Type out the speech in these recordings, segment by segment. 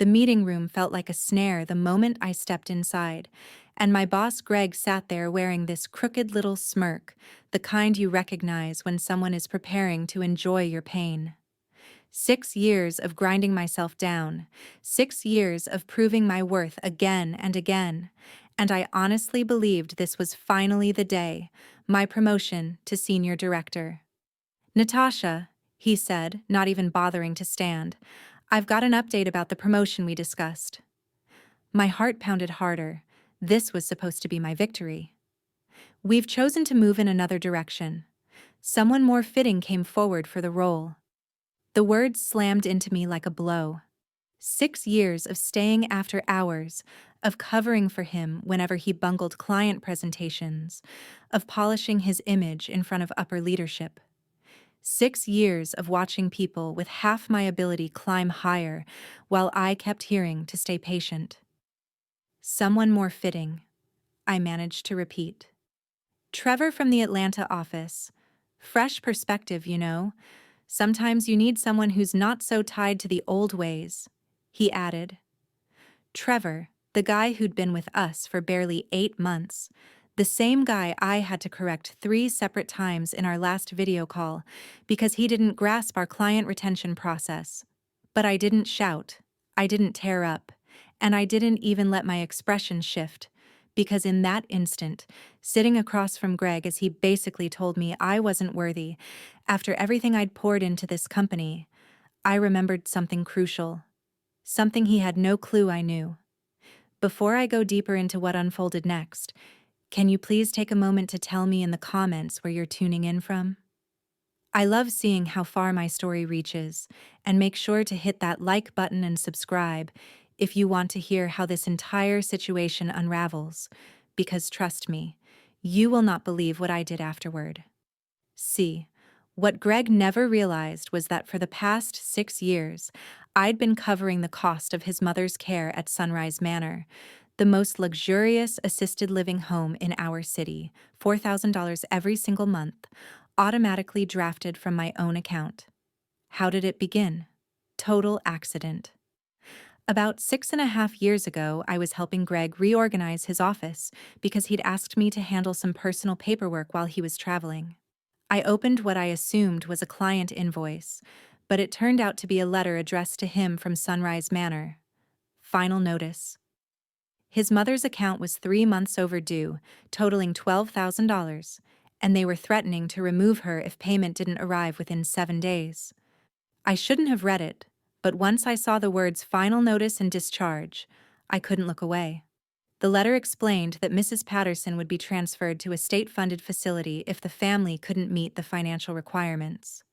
The meeting room felt like a snare the moment I stepped inside, and my boss Greg sat there wearing this crooked little smirk, the kind you recognize when someone is preparing to enjoy your pain. 6 years of grinding myself down, 6 years of proving my worth again and again, and I honestly believed this was finally the day, my promotion to senior director. Natasha, he said, not even bothering to stand, I've got an update about the promotion we discussed. My heart pounded harder. This was supposed to be my victory. We've chosen to move in another direction. Someone more fitting came forward for the role. The words slammed into me like a blow. 6 years of staying after hours, of covering for him whenever he bungled client presentations, of polishing his image in front of upper leadership. 6 years of watching people with half my ability climb higher, while I kept hearing to stay patient. Someone more fitting, I managed to repeat. Trevor from the Atlanta office. Fresh perspective, you know. Sometimes you need someone who's not so tied to the old ways, he added. Trevor, the guy who'd been with us for barely 8 months, the same guy I had to correct 3 separate times in our last video call because he didn't grasp our client retention process. But I didn't shout, I didn't tear up, and I didn't even let my expression shift, because in that instant, sitting across from Greg as he basically told me I wasn't worthy, after everything I'd poured into this company, I remembered something crucial. Something he had no clue I knew. Before I go deeper into what unfolded next, can you please take a moment to tell me in the comments where you're tuning in from? I love seeing how far my story reaches, and make sure to hit that like button and subscribe if you want to hear how this entire situation unravels, because trust me, you will not believe what I did afterward. See, what Greg never realized was that for the past 6 years, I'd been covering the cost of his mother's care at Sunrise Manor, the most luxurious assisted living home in our city, $4,000 every single month, automatically drafted from my own account. How did it begin? Total accident. About 6.5 years ago, I was helping Greg reorganize his office because he'd asked me to handle some personal paperwork while he was traveling. I opened what I assumed was a client invoice, but it turned out to be a letter addressed to him from Sunrise Manor. Final notice. His mother's account was 3 months overdue, totaling $12,000, and they were threatening to remove her if payment didn't arrive within 7 days. I shouldn't have read it, but once I saw the words final notice and discharge, I couldn't look away. The letter explained that Mrs. Patterson would be transferred to a state-funded facility if the family couldn't meet the financial requirements.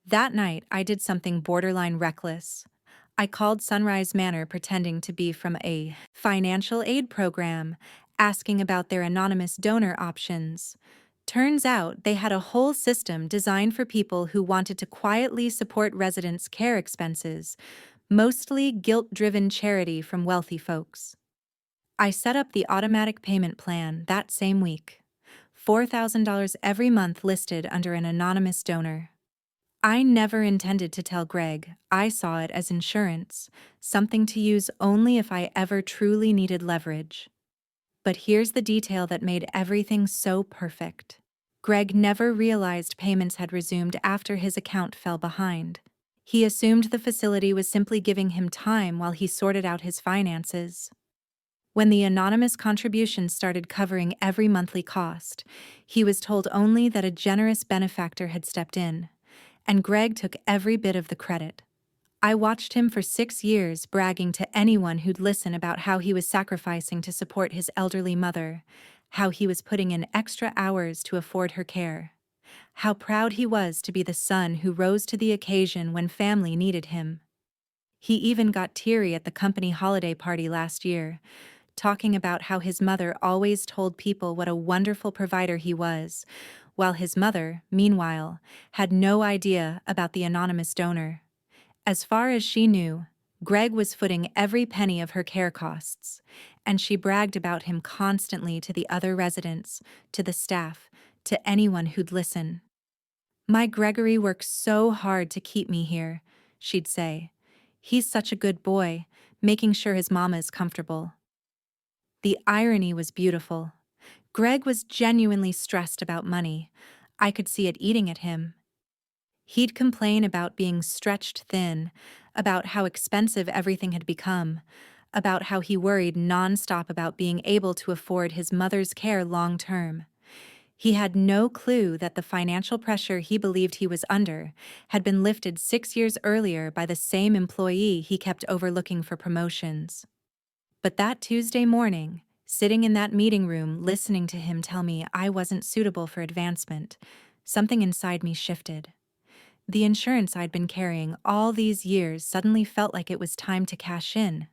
That night, I did something borderline reckless. I called Sunrise Manor pretending to be from a financial aid program, asking about their anonymous donor options. Turns out they had a whole system designed for people who wanted to quietly support residents' care expenses, mostly guilt-driven charity from wealthy folks. I set up the automatic payment plan that same week. $4,000 every month listed under an anonymous donor. I never intended to tell Greg. I saw it as insurance, something to use only if I ever truly needed leverage. But here's the detail that made everything so perfect. Greg never realized payments had resumed after his account fell behind. He assumed the facility was simply giving him time while he sorted out his finances. When the anonymous contributions started covering every monthly cost, he was told only that a generous benefactor had stepped in, and Greg took every bit of the credit. I watched him for 6 years bragging to anyone who'd listen about how he was sacrificing to support his elderly mother, how he was putting in extra hours to afford her care, how proud he was to be the son who rose to the occasion when family needed him. He even got teary at the company holiday party last year, talking about how his mother always told people what a wonderful provider he was, while his mother, meanwhile, had no idea about the anonymous donor. As far as she knew, Greg was footing every penny of her care costs, and she bragged about him constantly to the other residents, to the staff, to anyone who'd listen. "My Gregory works so hard to keep me here," she'd say. "He's such a good boy, making sure his mama is comfortable. The irony was beautiful. Greg was genuinely stressed about money. I could see it eating at him. He'd complain about being stretched thin, about how expensive everything had become, about how he worried nonstop about being able to afford his mother's care long term. He had no clue that the financial pressure he believed he was under had been lifted 6 years earlier by the same employee he kept overlooking for promotions. But that Tuesday morning, sitting in that meeting room listening to him tell me I wasn't suitable for advancement, something inside me shifted. The insurance I'd been carrying all these years suddenly felt like it was time to cash in.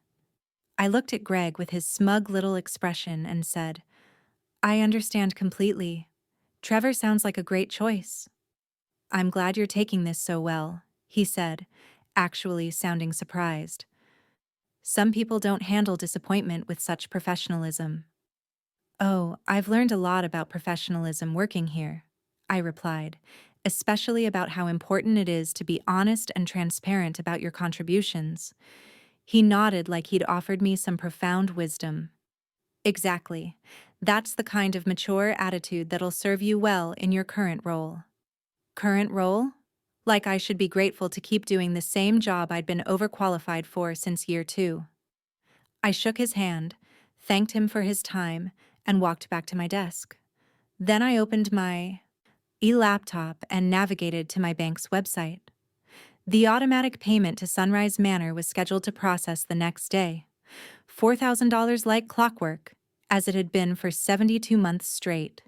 I looked at Greg with his smug little expression and said, "I understand completely. Trevor sounds like a great choice." "I'm glad you're taking this so well," he said, actually sounding surprised. "Some people don't handle disappointment with such professionalism." "Oh, I've learned a lot about professionalism working here," I replied, "especially about how important it is to be honest and transparent about your contributions." He nodded like he'd offered me some profound wisdom. "Exactly. That's the kind of mature attitude that'll serve you well in your current role." Current role? Like I should be grateful to keep doing the same job I'd been overqualified for since year 2. I shook his hand, thanked him for his time, and walked back to my desk. Then I opened my e-laptop and navigated to my bank's website. The automatic payment to Sunrise Manor was scheduled to process the next day. $4,000 like clockwork, as it had been for 72 months straight.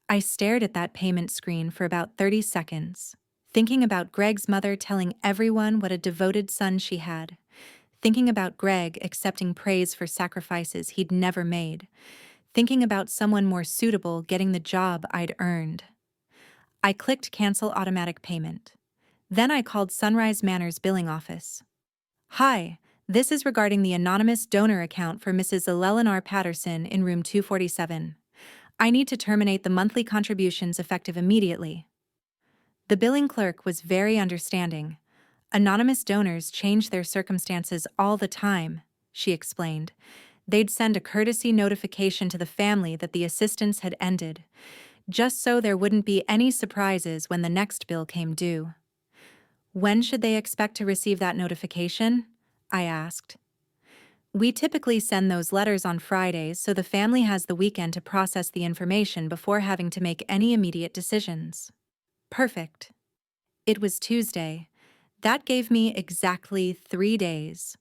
I stared at that payment screen for about 30 seconds, thinking about Greg's mother telling everyone what a devoted son she had, thinking about Greg accepting praise for sacrifices he'd never made, thinking about someone more suitable getting the job I'd earned. I clicked Cancel Automatic Payment. Then I called Sunrise Manor's billing office. "Hi, this is regarding the anonymous donor account for Mrs. Eleanor Patterson in room 247. I need to terminate the monthly contributions effective immediately." The billing clerk was very understanding. "Anonymous donors change their circumstances all the time," she explained. "They'd send a courtesy notification to the family that the assistance had ended, just so there wouldn't be any surprises when the next bill came due." "When should they expect to receive that notification?" I asked. "We typically send those letters on Fridays so the family has the weekend to process the information before having to make any immediate decisions." Perfect. It was Tuesday. That gave me exactly 3 days.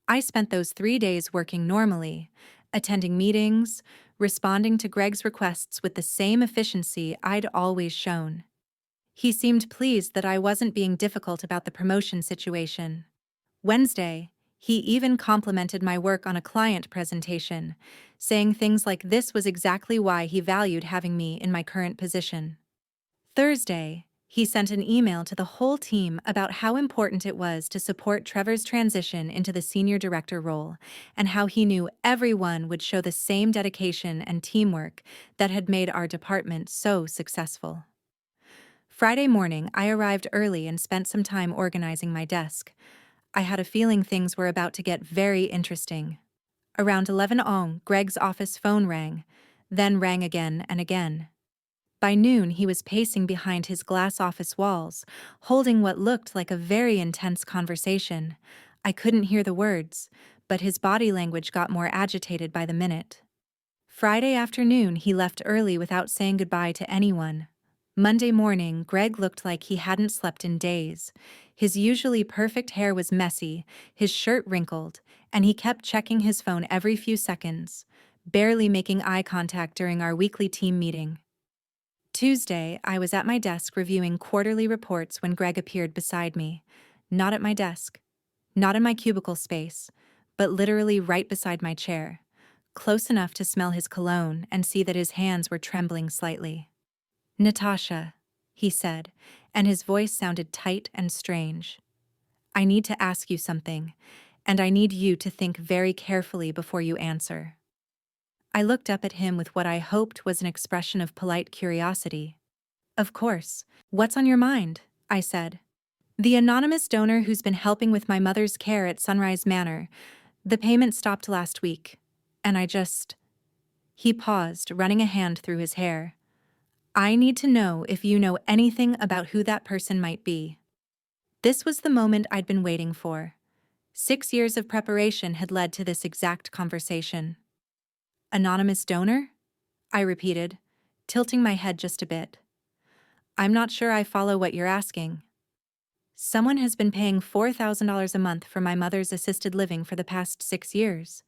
I spent those 3 days working normally, attending meetings, responding to Greg's requests with the same efficiency I'd always shown. He seemed pleased that I wasn't being difficult about the promotion situation. Wednesday, he even complimented my work on a client presentation, saying things like this was exactly why he valued having me in my current position. Thursday, he sent an email to the whole team about how important it was to support Trevor's transition into the senior director role, and how he knew everyone would show the same dedication and teamwork that had made our department so successful. Friday morning, I arrived early and spent some time organizing my desk. I had a feeling things were about to get very interesting. Around 11 Greg's office phone rang, then rang again and again. By noon, he was pacing behind his glass office walls, holding what looked like a very intense conversation. I couldn't hear the words, but his body language got more agitated by the minute. Friday afternoon, he left early without saying goodbye to anyone. Monday morning, Greg looked like he hadn't slept in days. His usually perfect hair was messy, his shirt wrinkled, and he kept checking his phone every few seconds, barely making eye contact during our weekly team meeting. Tuesday, I was at my desk reviewing quarterly reports when Greg appeared beside me. Not at my desk, not in my cubicle space, but literally right beside my chair, close enough to smell his cologne and see that his hands were trembling slightly. "Natasha," he said, and his voice sounded tight and strange. "I need to ask you something, and I need you to think very carefully before you answer." I looked up at him with what I hoped was an expression of polite curiosity. "Of course. What's on your mind?" I said. The anonymous donor who's been helping with my mother's care at Sunrise Manor. The payment stopped last week. And I just... He paused, running a hand through his hair. I need to know if you know anything about who that person might be. This was the moment I'd been waiting for. 6 years of preparation had led to this exact conversation. Anonymous donor? I repeated, tilting my head just a bit. I'm not sure I follow what you're asking. Someone has been paying $4,000 a month for my mother's assisted living for the past 6 years.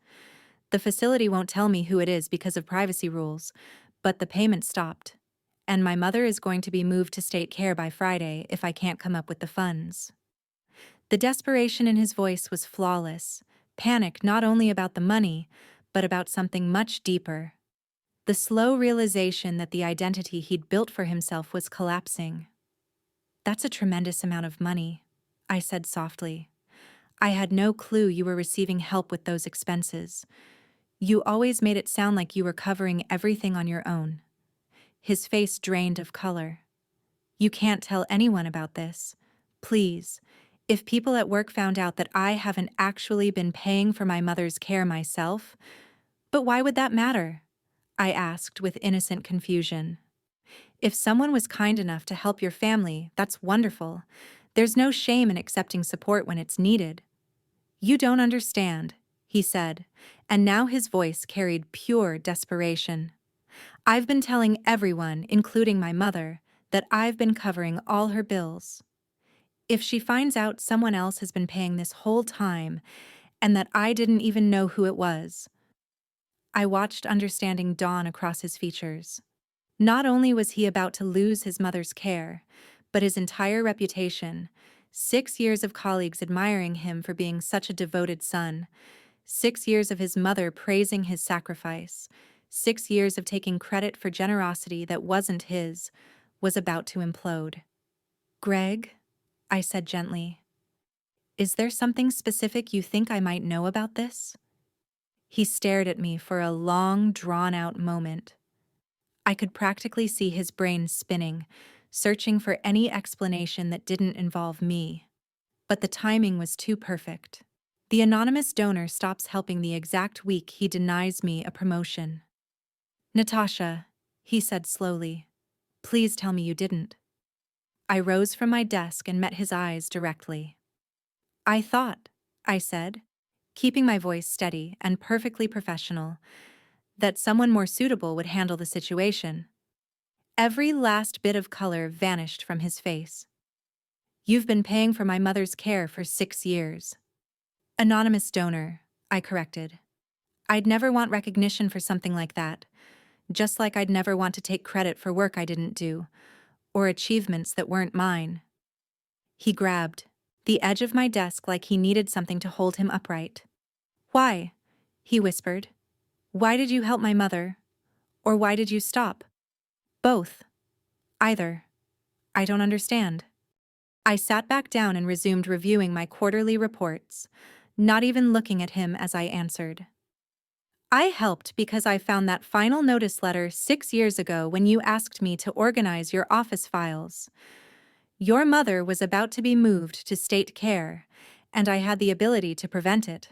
The facility won't tell me who it is because of privacy rules, but the payment stopped. And my mother is going to be moved to state care by Friday if I can't come up with the funds. The desperation in his voice was flawless, panic not only about the money, but about something much deeper. The slow realization that the identity he'd built for himself was collapsing. That's a tremendous amount of money, I said softly. I had no clue you were receiving help with those expenses. You always made it sound like you were covering everything on your own. His face drained of color. You can't tell anyone about this. Please, if people at work found out that I haven't actually been paying for my mother's care myself. But why would that matter? I asked with innocent confusion. If someone was kind enough to help your family, that's wonderful. There's no shame in accepting support when it's needed. You don't understand, he said, and now his voice carried pure desperation. I've been telling everyone, including my mother, that I've been covering all her bills. If she finds out someone else has been paying this whole time, and that I didn't even know who it was. I watched understanding dawn across his features. Not only was he about to lose his mother's care, but his entire reputation, 6 years of colleagues admiring him for being such a devoted son, 6 years of his mother praising his sacrifice, 6 years of taking credit for generosity that wasn't his, was about to implode. Greg, I said gently, is there something specific you think I might know about this? He stared at me for a long, drawn-out moment. I could practically see his brain spinning, searching for any explanation that didn't involve me. But the timing was too perfect. The anonymous donor stops helping the exact week he denies me a promotion. Natasha, he said slowly, please tell me you didn't. I rose from my desk and met his eyes directly. I thought, I said, keeping my voice steady and perfectly professional, that someone more suitable would handle the situation. Every last bit of color vanished from his face. You've been paying for my mother's care for 6 years. Anonymous donor, I corrected. I'd never want recognition for something like that, just like I'd never want to take credit for work I didn't do, or achievements that weren't mine. He grabbed the edge of my desk like he needed something to hold him upright. Why? He whispered. Why did you help my mother? Or why did you stop? Both. Either. I don't understand. I sat back down and resumed reviewing my quarterly reports, not even looking at him as I answered. I helped because I found that final notice letter 6 years ago when you asked me to organize your office files. Your mother was about to be moved to state care, and I had the ability to prevent it.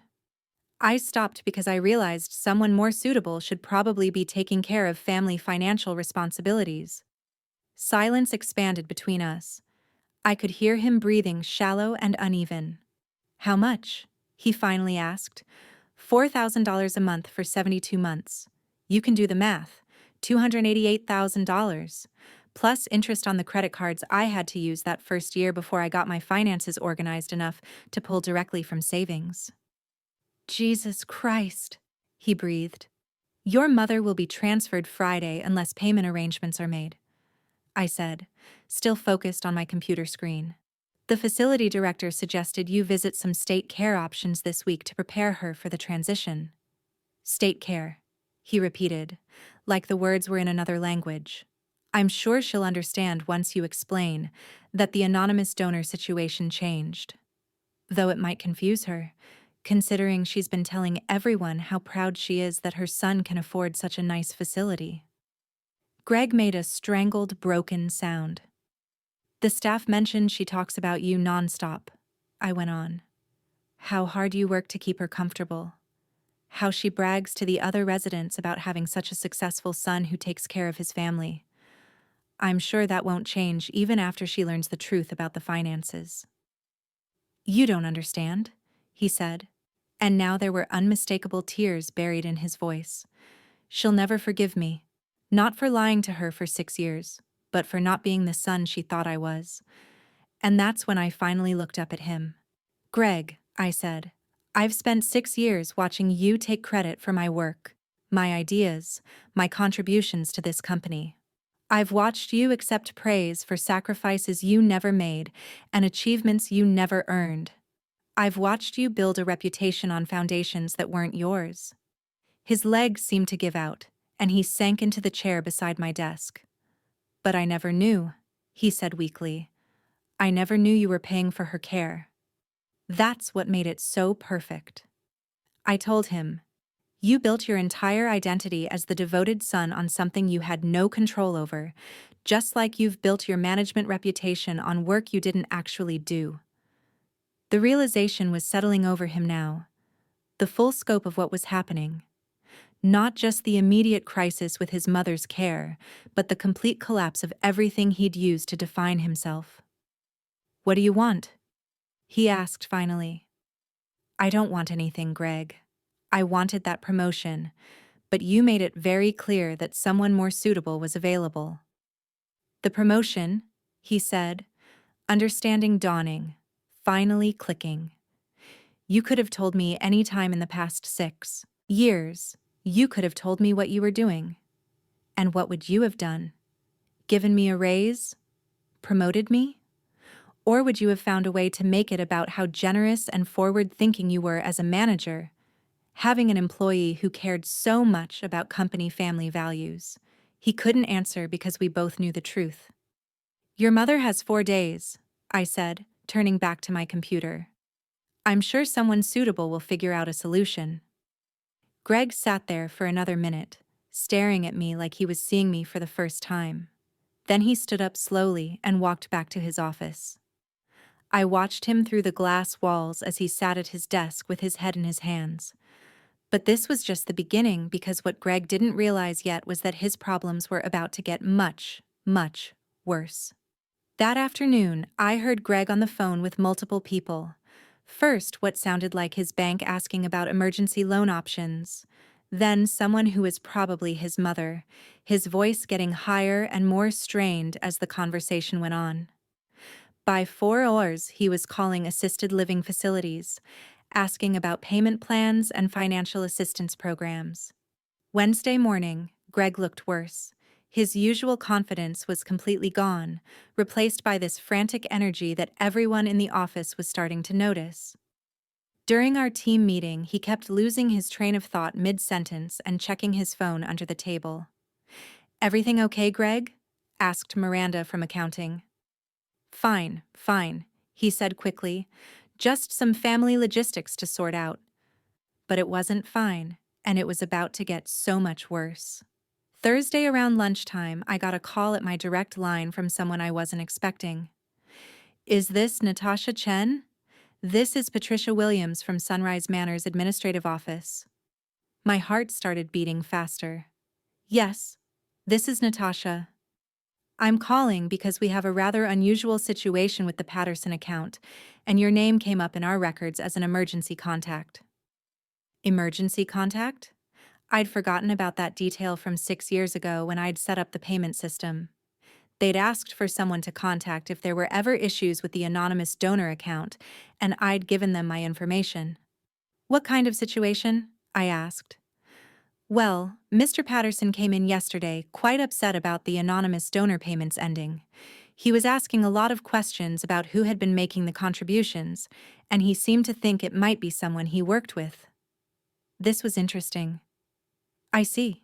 I stopped because I realized someone more suitable should probably be taking care of family financial responsibilities. Silence expanded between us. I could hear him breathing shallow and uneven. How much? He finally asked. $4,000 a month for 72 months. You can do the math. $288,000. Plus interest on the credit cards I had to use that first year before I got my finances organized enough to pull directly from savings. Jesus Christ, he breathed. Your mother will be transferred Friday unless payment arrangements are made, I said, still focused on my computer screen. The facility director suggested you visit some state care options this week to prepare her for the transition. State care, he repeated, like the words were in another language. I'm sure she'll understand once you explain that the anonymous donor situation changed. Though it might confuse her, considering she's been telling everyone how proud she is that her son can afford such a nice facility. Greg made a strangled, broken sound. The staff mentioned she talks about you nonstop. I went on. How hard you work to keep her comfortable. How she brags to the other residents about having such a successful son who takes care of his family. I'm sure that won't change even after she learns the truth about the finances. You don't understand, he said, and now there were unmistakable tears buried in his voice. She'll never forgive me. Not for lying to her for 6 years, but for not being the son she thought I was. And that's when I finally looked up at him. Greg, I said, I've spent 6 years watching you take credit for my work, my ideas, my contributions to this company. I've watched you accept praise for sacrifices you never made and achievements you never earned. I've watched you build a reputation on foundations that weren't yours. His legs seemed to give out, and he sank into the chair beside my desk. But I never knew, he said weakly. I never knew you were paying for her care. That's what made it so perfect. I told him, you built your entire identity as the devoted son on something you had no control over, just like you've built your management reputation on work you didn't actually do. The realization was settling over him now, the full scope of what was happening. Not just the immediate crisis with his mother's care, but the complete collapse of everything he'd used to define himself. What do you want? He asked finally. I don't want anything, Greg. I wanted that promotion, but you made it very clear that someone more suitable was available. The promotion, he said, understanding dawning, finally clicking. You could have told me any time in the past 6 years. You could have told me what you were doing. And what would you have done? Given me a raise? Promoted me? Or would you have found a way to make it about how generous and forward-thinking you were as a manager, having an employee who cared so much about company family values? He couldn't answer because we both knew the truth. Your mother has 4 days, I said, turning back to my computer. I'm sure someone suitable will figure out a solution. Greg sat there for another minute, staring at me like he was seeing me for the first time. Then he stood up slowly and walked back to his office. I watched him through the glass walls as he sat at his desk with his head in his hands. But this was just the beginning, because what Greg didn't realize yet was that his problems were about to get much, much worse. That afternoon, I heard Greg on the phone with multiple people. First, what sounded like his bank asking about emergency loan options. Then someone who was probably his mother, his voice getting higher and more strained as the conversation went on. By 4 hours, he was calling assisted living facilities, asking about payment plans and financial assistance programs. Wednesday morning, Greg looked worse. His usual confidence was completely gone, replaced by this frantic energy that everyone in the office was starting to notice. During our team meeting, he kept losing his train of thought mid-sentence and checking his phone under the table. Everything okay, Greg? Asked Miranda from accounting. Fine, he said quickly. Just some family logistics to sort out. But it wasn't fine, and it was about to get so much worse. Thursday around lunchtime, I got a call at my direct line from someone I wasn't expecting. Is this Natasha Chen? This is Patricia Williams from Sunrise Manor's administrative office. My heart started beating faster. Yes, this is Natasha. I'm calling because we have a rather unusual situation with the Patterson account, and your name came up in our records as an emergency contact. Emergency contact? I'd forgotten about that detail from 6 years ago when I'd set up the payment system. They'd asked for someone to contact if there were ever issues with the anonymous donor account, and I'd given them my information. What kind of situation? I asked. Well, Mr. Patterson came in yesterday, quite upset about the anonymous donor payments ending. He was asking a lot of questions about who had been making the contributions, and he seemed to think it might be someone he worked with. This was interesting. I see.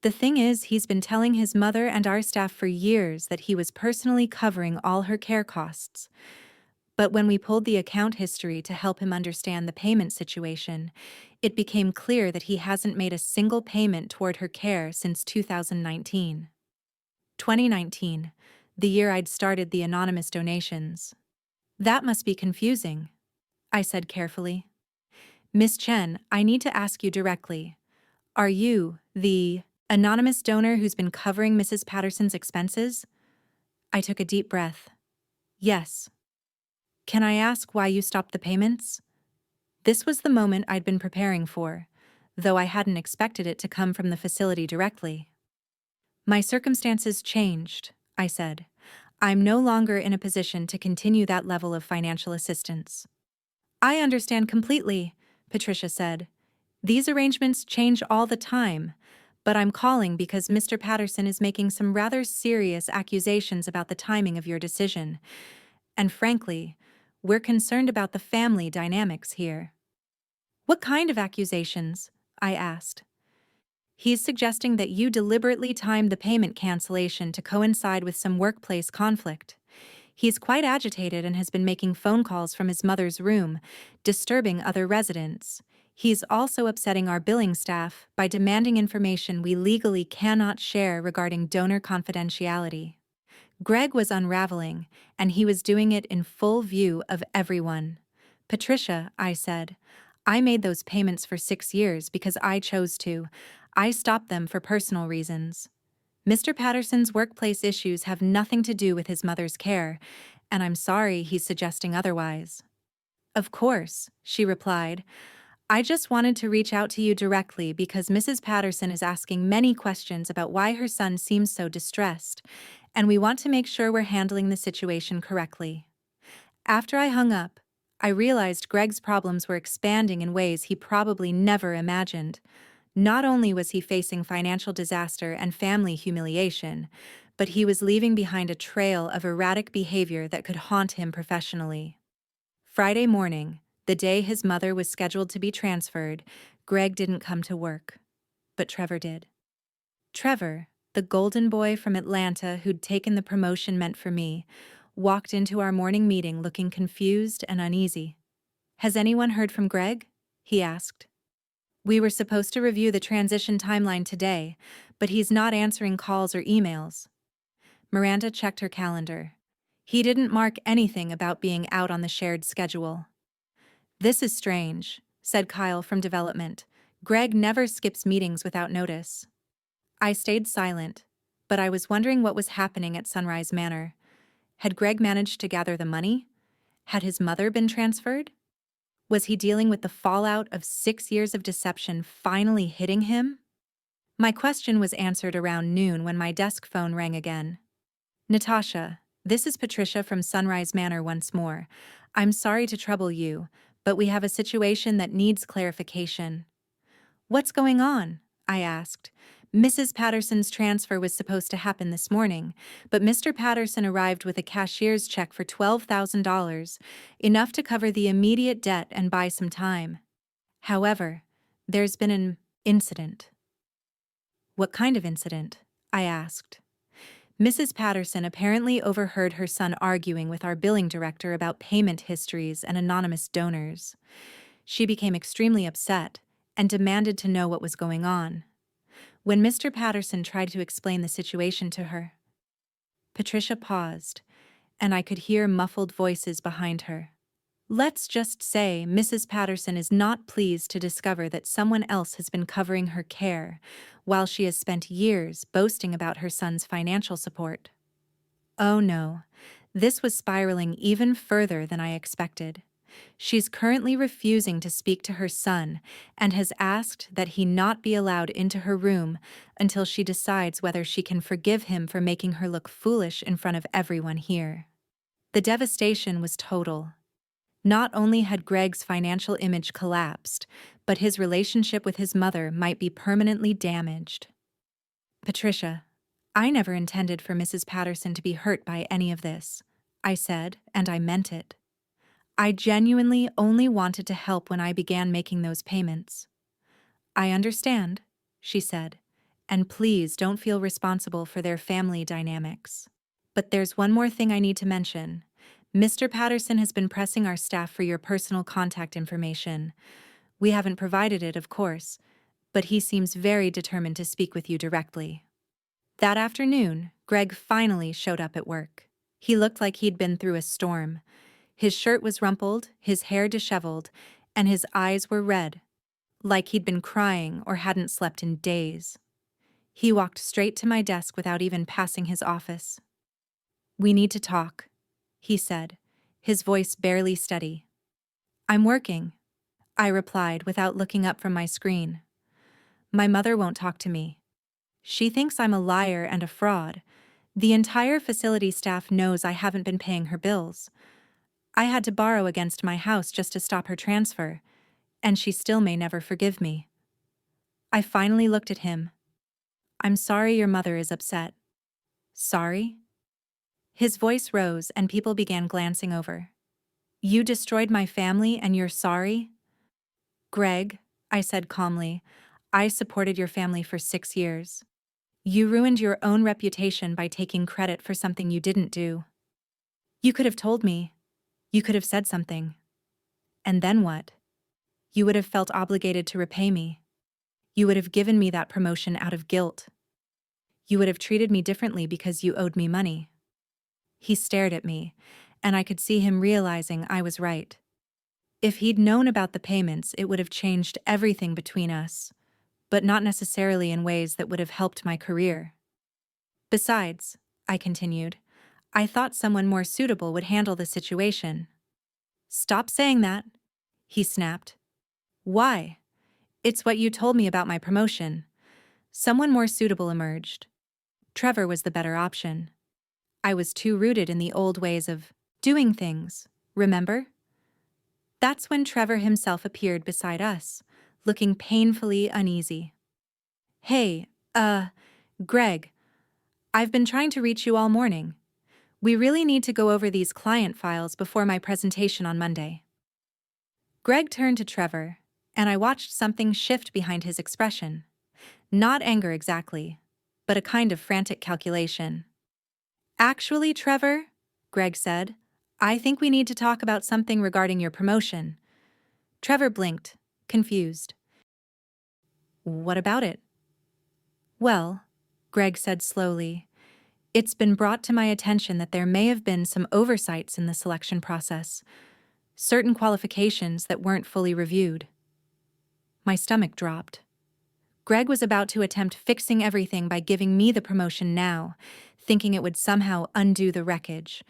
The thing is, he's been telling his mother and our staff for years that he was personally covering all her care costs. But when we pulled the account history to help him understand the payment situation, it became clear that he hasn't made a single payment toward her care since 2019. 2019, the year I'd started the anonymous donations. That must be confusing, I said carefully. Miss Chen, I need to ask you directly. Are you the anonymous donor who's been covering Mrs. Patterson's expenses? I took a deep breath. Yes. Can I ask why you stopped the payments? This was the moment I'd been preparing for, though I hadn't expected it to come from the facility directly. My circumstances changed, I said. I'm no longer in a position to continue that level of financial assistance. I understand completely, Patricia said. These arrangements change all the time, but I'm calling because Mr. Patterson is making some rather serious accusations about the timing of your decision. And frankly, we're concerned about the family dynamics here. What kind of accusations? I asked. He's suggesting that you deliberately timed the payment cancellation to coincide with some workplace conflict. He's quite agitated and has been making phone calls from his mother's room, disturbing other residents. He's also upsetting our billing staff by demanding information we legally cannot share regarding donor confidentiality. Greg was unraveling, and he was doing it in full view of everyone. Patricia, I said, I made those payments for 6 years because I chose to. I stopped them for personal reasons. Mr. Patterson's workplace issues have nothing to do with his mother's care, and I'm sorry he's suggesting otherwise. Of course, she replied. I just wanted to reach out to you directly because Mrs. Patterson is asking many questions about why her son seems so distressed, and we want to make sure we're handling the situation correctly. After I hung up, I realized Greg's problems were expanding in ways he probably never imagined. Not only was he facing financial disaster and family humiliation, but he was leaving behind a trail of erratic behavior that could haunt him professionally. Friday morning, the day his mother was scheduled to be transferred, Greg didn't come to work. But Trevor did. Trevor, the golden boy from Atlanta who'd taken the promotion meant for me, walked into our morning meeting looking confused and uneasy. Has anyone heard from Greg? He asked. We were supposed to review the transition timeline today, but he's not answering calls or emails. Miranda checked her calendar. He didn't mark anything about being out on the shared schedule. This is strange, said Kyle from development. Greg never skips meetings without notice. I stayed silent, but I was wondering what was happening at Sunrise Manor. Had Greg managed to gather the money? Had his mother been transferred? Was he dealing with the fallout of 6 years of deception finally hitting him? My question was answered around noon when my desk phone rang again. Natasha, this is Patricia from Sunrise Manor once more. I'm sorry to trouble you, but we have a situation that needs clarification. What's going on? I asked. Mrs. Patterson's transfer was supposed to happen this morning, but Mr. Patterson arrived with a cashier's check for $12,000, enough to cover the immediate debt and buy some time. However, there's been an incident. What kind of incident? I asked. Mrs. Patterson apparently overheard her son arguing with our billing director about payment histories and anonymous donors. She became extremely upset and demanded to know what was going on. When Mr. Patterson tried to explain the situation to her, Patricia paused, and I could hear muffled voices behind her. Let's just say Mrs. Patterson is not pleased to discover that someone else has been covering her care, while she has spent years boasting about her son's financial support. Oh no, this was spiraling even further than I expected. She's currently refusing to speak to her son and has asked that he not be allowed into her room until she decides whether she can forgive him for making her look foolish in front of everyone here. The devastation was total. Not only had Greg's financial image collapsed, but his relationship with his mother might be permanently damaged. Patricia, I never intended for Mrs. Patterson to be hurt by any of this, I said, and I meant it. I genuinely only wanted to help when I began making those payments. I understand, she said, and please don't feel responsible for their family dynamics. But there's one more thing I need to mention. Mr. Patterson has been pressing our staff for your personal contact information. We haven't provided it, of course, but he seems very determined to speak with you directly. That afternoon, Greg finally showed up at work. He looked like he'd been through a storm. His shirt was rumpled, his hair disheveled, and his eyes were red, like he'd been crying or hadn't slept in days. He walked straight to my desk without even passing his office. "We need to talk," he said, his voice barely steady. "I'm working," I replied without looking up from my screen. "My mother won't talk to me. She thinks I'm a liar and a fraud. The entire facility staff knows I haven't been paying her bills. I had to borrow against my house just to stop her transfer, and she still may never forgive me." I finally looked at him. "I'm sorry your mother is upset." "Sorry?" His voice rose and people began glancing over. "You destroyed my family and you're sorry?" "Greg," I said calmly, "I supported your family for 6 years. You ruined your own reputation by taking credit for something you didn't do. You could have told me. You could have said something. And then what? You would have felt obligated to repay me. You would have given me that promotion out of guilt. You would have treated me differently because you owed me money." He stared at me, and I could see him realizing I was right. If he'd known about the payments, it would have changed everything between us, but not necessarily in ways that would have helped my career. "Besides," I continued, "I thought someone more suitable would handle the situation." "Stop saying that," he snapped. "Why? It's what you told me about my promotion. Someone more suitable emerged. Trevor was the better option. I was too rooted in the old ways of doing things, remember?" That's when Trevor himself appeared beside us, looking painfully uneasy. "Hey, Greg, I've been trying to reach you all morning. We really need to go over these client files before my presentation on Monday." Greg turned to Trevor, and I watched something shift behind his expression. Not anger exactly, but a kind of frantic calculation. "Actually, Trevor," Greg said, "I think we need to talk about something regarding your promotion." Trevor blinked, confused. "What about it?" "Well," Greg said slowly, "it's been brought to my attention that there may have been some oversights in the selection process, certain qualifications that weren't fully reviewed." My stomach dropped. Greg was about to attempt fixing everything by giving me the promotion now, thinking it would somehow undo the wreckage,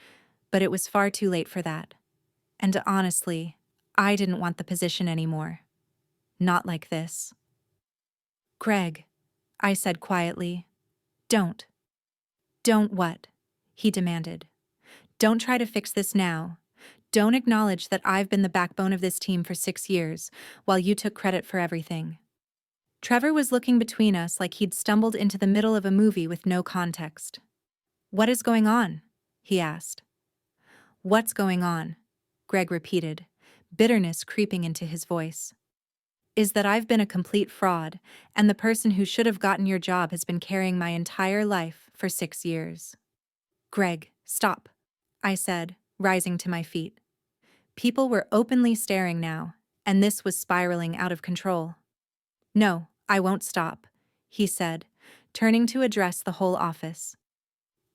but it was far too late for that. And honestly, I didn't want the position anymore. Not like this. "Greg," I said quietly, "don't." "Don't what?" he demanded. "Don't try to fix this now. Don't acknowledge that I've been the backbone of this team for 6 years, while you took credit for everything." Trevor was looking between us like he'd stumbled into the middle of a movie with no context. "What is going on?" he asked. "What's going on?" Greg repeated, bitterness creeping into his voice. "Is that I've been a complete fraud, and the person who should have gotten your job has been carrying my entire life for 6 years." "Greg, stop," I said, rising to my feet. People were openly staring now, and this was spiraling out of control. "No, I won't stop," he said, turning to address the whole office.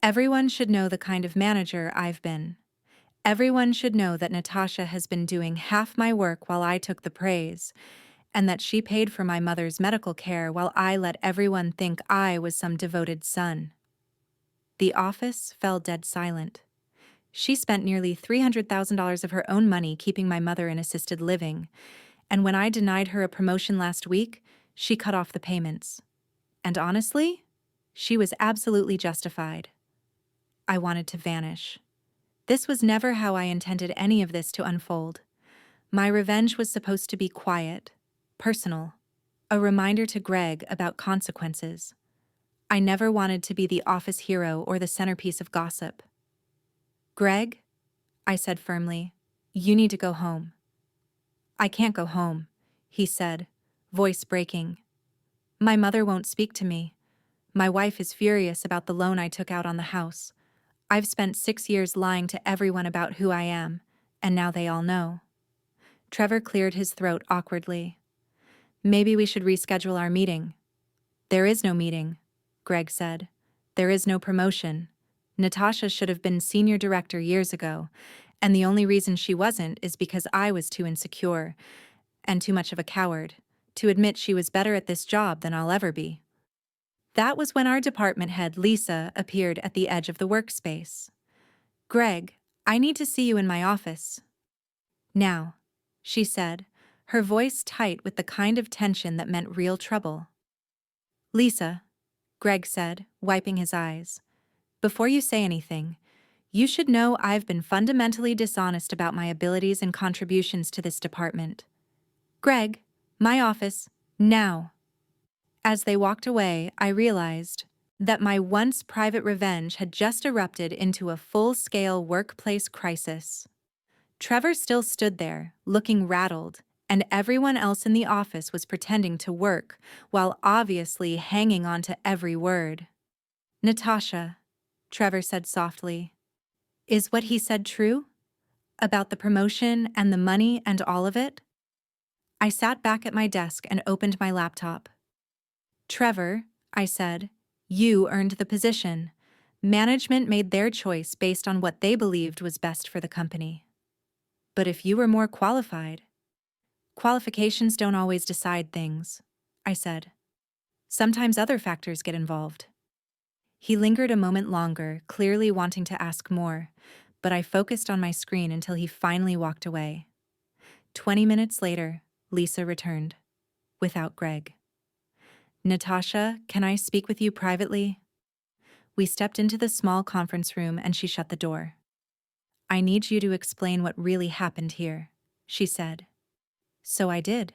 "Everyone should know the kind of manager I've been. Everyone should know that Natasha has been doing half my work while I took the praise, and that she paid for my mother's medical care while I let everyone think I was some devoted son." The office fell dead silent. She spent nearly $300,000 of her own money keeping my mother in assisted living, and when I denied her a promotion last week, she cut off the payments. And honestly, she was absolutely justified. I wanted to vanish. This was never how I intended any of this to unfold. My revenge was supposed to be quiet, personal, a reminder to Greg about consequences. I never wanted to be the office hero or the centerpiece of gossip. "Greg," I said firmly, "you need to go home." "I can't go home," he said, voice breaking. "My mother won't speak to me. My wife is furious about the loan I took out on the house. I've spent 6 years lying to everyone about who I am, and now they all know." Trevor cleared his throat awkwardly. "Maybe we should reschedule our meeting." "There is no meeting," Greg said. There is no promotion. Natasha should have been senior director years ago, and the only reason she wasn't is because I was too insecure and too much of a coward to admit she was better at this job than I'll ever be. That was when our department head, Lisa, appeared at the edge of the workspace. "Greg, I need to see you in my office." "Now," she said, her voice tight with the kind of tension that meant real trouble. "Lisa," Greg said, wiping his eyes, "before you say anything, you should know I've been fundamentally dishonest about my abilities and contributions to this department. Greg, my office, now." As they walked away, I realized that my once private revenge had just erupted into a full-scale workplace crisis. Trevor still stood there, looking rattled, and everyone else in the office was pretending to work, while obviously hanging on to every word. "Natasha," Trevor said softly, "is what he said true? About the promotion and the money and all of it?" I sat back at my desk and opened my laptop. "Trevor," I said, "you earned the position. Management made their choice based on what they believed was best for the company. But if you were more qualified..." "Qualifications don't always decide things," I said. "Sometimes other factors get involved." He lingered a moment longer, clearly wanting to ask more, but I focused on my screen until he finally walked away. 20 minutes later, Lisa returned, without Greg. "Natasha, can I speak with you privately?" We stepped into the small conference room and she shut the door. "I need you to explain what really happened here," she said. So I did.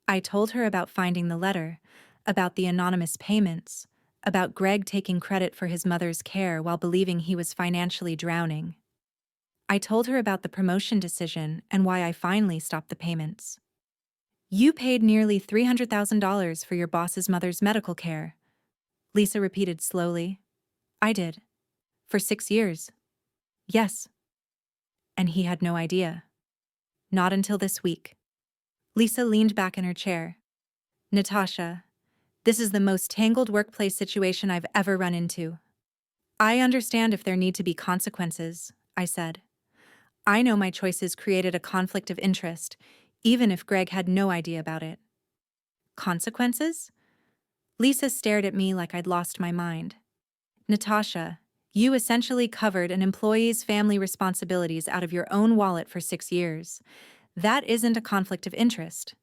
I told her about finding the letter, about the anonymous payments, about Greg taking credit for his mother's care while believing he was financially drowning. I told her about the promotion decision and why I finally stopped the payments. "You paid nearly $300,000 for your boss's mother's medical care," Lisa repeated slowly. "I did. For 6 years. Yes." And he had no idea. Not until this week. Lisa leaned back in her chair. "Natasha, this is the most tangled workplace situation I've ever run into." "I understand if there need to be consequences," I said. "I know my choices created a conflict of interest, even if Greg had no idea about it." "Consequences?" Lisa stared at me like I'd lost my mind. "Natasha, you essentially covered an employee's family responsibilities out of your own wallet for 6 years. That isn't a conflict of interest.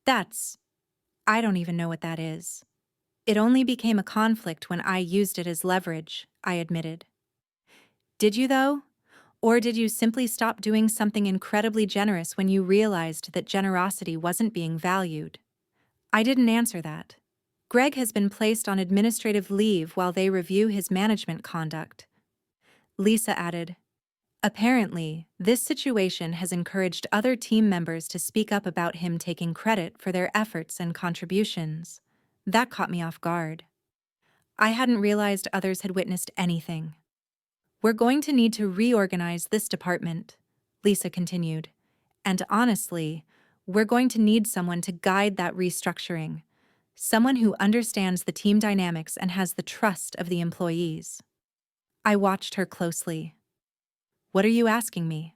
I don't even know what that is." "It only became a conflict when I used it as leverage," I admitted. "Did you, though? Or did you simply stop doing something incredibly generous when you realized that generosity wasn't being valued?" I didn't answer that. "Greg has been placed on administrative leave while they review his management conduct," Lisa added. "Apparently, this situation has encouraged other team members to speak up about him taking credit for their efforts and contributions." That caught me off guard. I hadn't realized others had witnessed anything. "We're going to need to reorganize this department," Lisa continued. "And honestly, we're going to need someone to guide that restructuring. Someone who understands the team dynamics and has the trust of the employees." I watched her closely. "What are you asking me?"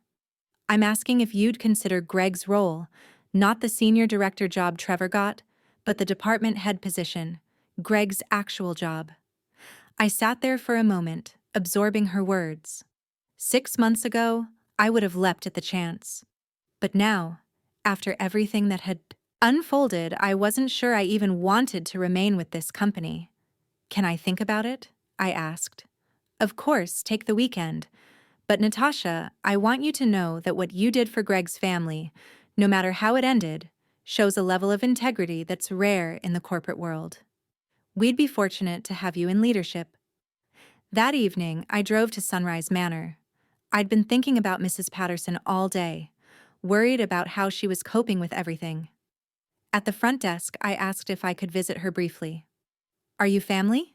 "I'm asking if you'd consider Greg's role, not the senior director job Trevor got, but the department head position, Greg's actual job." I sat there for a moment, absorbing her words. 6 months ago, I would have leapt at the chance. But now, after everything that had unfolded, I wasn't sure I even wanted to remain with this company. "Can I think about it?" I asked. "Of course, take the weekend. But Natasha, I want you to know that what you did for Greg's family, no matter how it ended, shows a level of integrity that's rare in the corporate world. We'd be fortunate to have you in leadership." That evening, I drove to Sunrise Manor. I'd been thinking about Mrs. Patterson all day, worried about how she was coping with everything. At the front desk, I asked if I could visit her briefly. "Are you family?"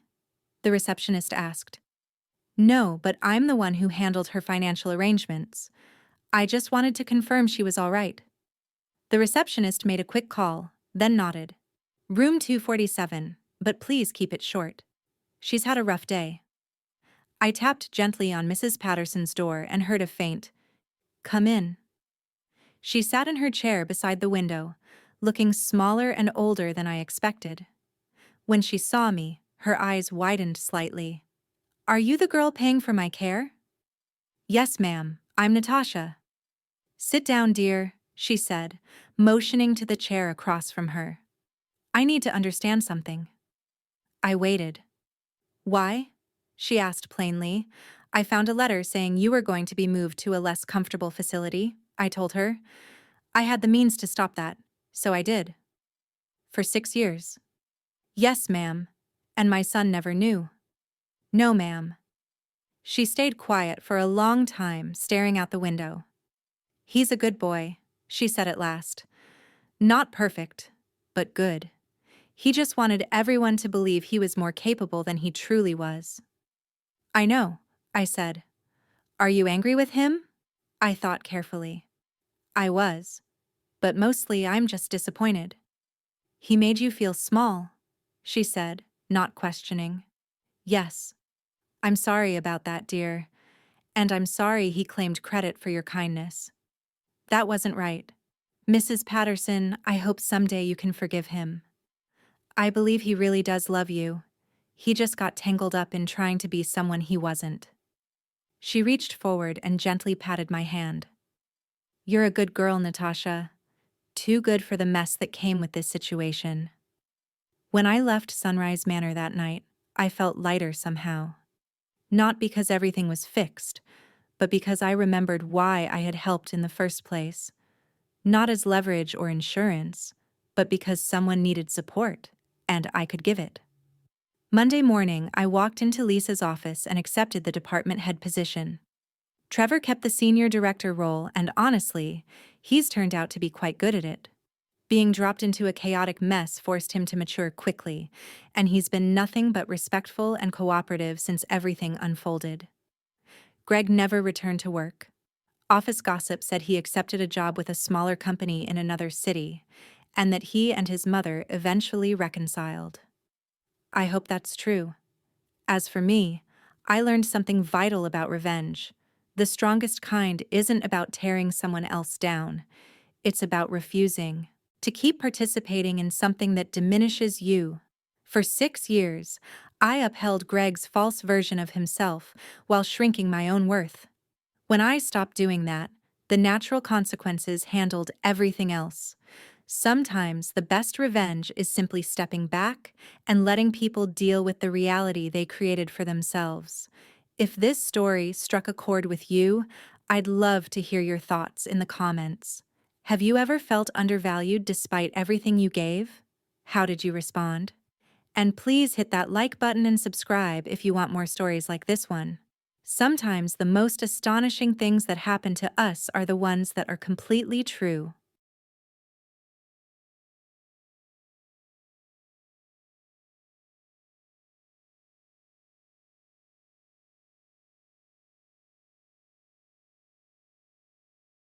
the receptionist asked. "No, but I'm the one who handled her financial arrangements. I just wanted to confirm she was all right." The receptionist made a quick call, then nodded. "Room 247, but please keep it short. She's had a rough day." I tapped gently on Mrs. Patterson's door and heard a faint, "Come in." She sat in her chair beside the window, looking smaller and older than I expected. When she saw me, her eyes widened slightly. "Are you the girl paying for my care?" "Yes, ma'am, I'm Natasha." "Sit down, dear," she said, motioning to the chair across from her. "I need to understand something." I waited. "Why?" she asked plainly. "I found a letter saying you were going to be moved to a less comfortable facility," I told her. "I had the means to stop that, so I did." "For 6 years?" "Yes, ma'am. And my son never knew." "No, ma'am." She stayed quiet for a long time, staring out the window. "He's a good boy," she said at last. "Not perfect, but good. He just wanted everyone to believe he was more capable than he truly was." "I know," I said. "Are you angry with him?" I thought carefully. I was, but mostly I'm just disappointed. "He made you feel small," she said, not questioning. "Yes. I'm sorry about that, dear. And I'm sorry he claimed credit for your kindness. That wasn't right. Mrs. Patterson, I hope someday you can forgive him. I believe he really does love you. He just got tangled up in trying to be someone he wasn't." She reached forward and gently patted my hand. "You're a good girl, Natasha. Too good for the mess that came with this situation." When I left Sunrise Manor that night, I felt lighter somehow. Not because everything was fixed, but because I remembered why I had helped in the first place. Not as leverage or insurance, but because someone needed support, and I could give it. Monday morning, I walked into Lisa's office and accepted the department head position. Trevor kept the senior director role, and honestly, he's turned out to be quite good at it. Being dropped into a chaotic mess forced him to mature quickly, and he's been nothing but respectful and cooperative since everything unfolded. Greg never returned to work. Office gossip said he accepted a job with a smaller company in another city, and that he and his mother eventually reconciled. I hope that's true. As for me, I learned something vital about revenge. The strongest kind isn't about tearing someone else down. It's about refusing to keep participating in something that diminishes you. For 6 years, I upheld Greg's false version of himself while shrinking my own worth. When I stopped doing that, the natural consequences handled everything else. Sometimes the best revenge is simply stepping back and letting people deal with the reality they created for themselves. If this story struck a chord with you, I'd love to hear your thoughts in the comments. Have you ever felt undervalued despite everything you gave? How did you respond? And please hit that like button and subscribe if you want more stories like this one. Sometimes the most astonishing things that happen to us are the ones that are completely true.